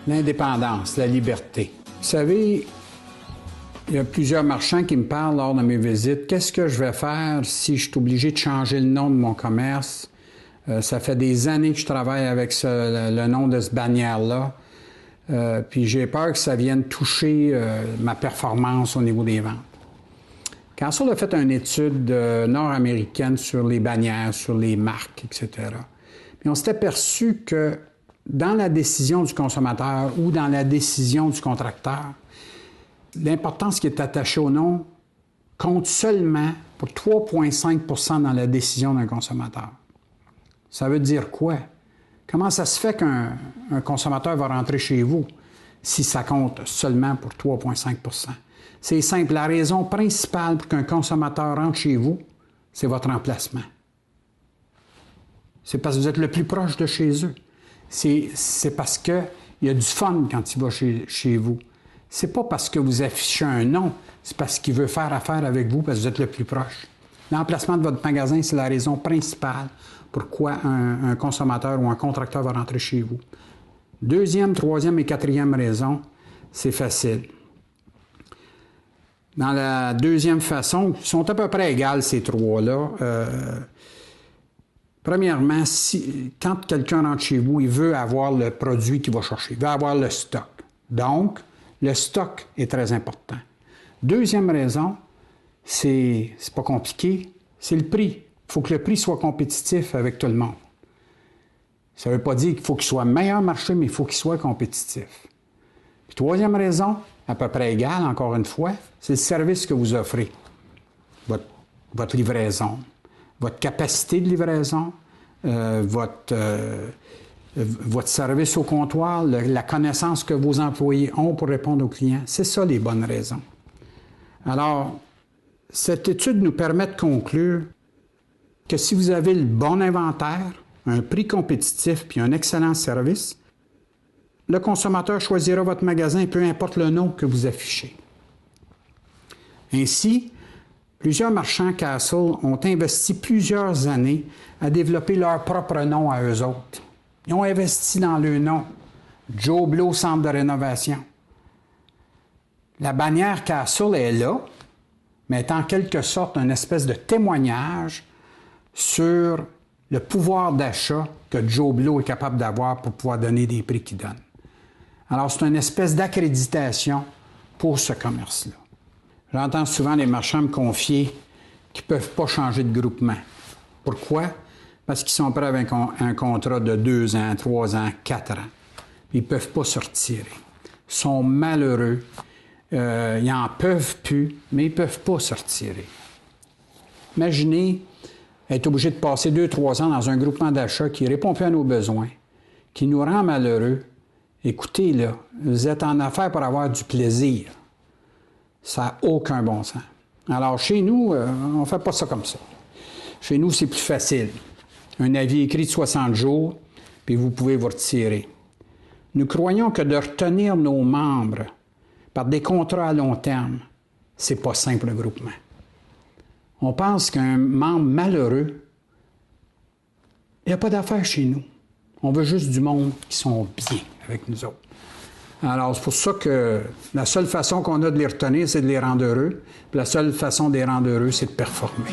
L'indépendance, la liberté. Vous savez, il y a plusieurs marchands qui me parlent lors de mes visites. Qu'est-ce que je vais faire si je suis obligé de changer le nom de mon commerce? Ça fait des années que je travaille avec le nom de ce bannière-là. Puis j'ai peur que ça vienne toucher ma performance au niveau des ventes. Castle a fait une étude nord-américaine sur les bannières, sur les marques, etc. Puis on s'est aperçu que dans la décision du consommateur ou dans la décision du contracteur, l'importance qui est attachée au nom compte seulement pour 3,5 % dans la décision d'un consommateur. Ça veut dire quoi? Comment ça se fait qu'un consommateur va rentrer chez vous si ça compte seulement pour 3,5 %? C'est simple. La raison principale pour qu'un consommateur rentre chez vous, c'est votre emplacement. C'est parce que vous êtes le plus proche de chez eux. C'est parce qu'il y a du fun quand il va chez vous. C'est pas parce que vous affichez un nom, c'est parce qu'il veut faire affaire avec vous parce que vous êtes le plus proche. L'emplacement de votre magasin, c'est la raison principale pourquoi un consommateur ou un contracteur va rentrer chez vous. Deuxième, troisième et quatrième raison, c'est facile. Dans la deuxième façon, ils sont à peu près égales, ces trois-là. Premièrement, quand quelqu'un rentre chez vous, il veut avoir le produit qu'il va chercher, il veut avoir le stock. Donc, le stock est très important. Deuxième raison, c'est pas compliqué, c'est le prix. Il faut que le prix soit compétitif avec tout le monde. Ça ne veut pas dire qu'il faut qu'il soit meilleur marché, mais il faut qu'il soit compétitif. Puis, troisième raison, à peu près égale, encore une fois, c'est le service que vous offrez. Votre livraison, votre capacité de livraison, votre service au comptoir, la connaissance que vos employés ont pour répondre aux clients. C'est ça les bonnes raisons. Alors, cette étude nous permet de conclure que si vous avez le bon inventaire, un prix compétitif puis un excellent service, le consommateur choisira votre magasin, peu importe le nom que vous affichez. Ainsi, plusieurs marchands Castle ont investi plusieurs années à développer leur propre nom à eux autres. Ils ont investi dans le nom Joe Blow Centre de rénovation. La bannière Castle est là, mais est en quelque sorte une espèce de témoignage sur le pouvoir d'achat que Joe Blow est capable d'avoir pour pouvoir donner des prix qu'il donne. Alors, c'est une espèce d'accréditation pour ce commerce-là. J'entends souvent les marchands me confier qu'ils ne peuvent pas changer de groupement. Pourquoi? Parce qu'ils sont prêts avec un contrat de 2 ans, 3 ans, 4 ans. Ils ne peuvent pas se retirer. Ils sont malheureux. Ils n'en peuvent plus, mais ils ne peuvent pas se retirer. Imaginez être obligé de passer 2-3 ans dans un groupement d'achat qui ne répond plus à nos besoins, qui nous rend malheureux. Écoutez, là, vous êtes en affaires pour avoir du plaisir. Ça n'a aucun bon sens. Alors, chez nous, on ne fait pas ça comme ça. Chez nous, c'est plus facile. Un avis écrit de 60 jours, puis vous pouvez vous retirer. Nous croyons que de retenir nos membres par des contrats à long terme, c'est pas simple, le groupement. On pense qu'un membre malheureux, il n'y a pas d'affaires chez nous. On veut juste du monde qui sont bien avec nous autres. Alors, c'est pour ça que la seule façon qu'on a de les retenir, c'est de les rendre heureux. Puis la seule façon de les rendre heureux, c'est de performer.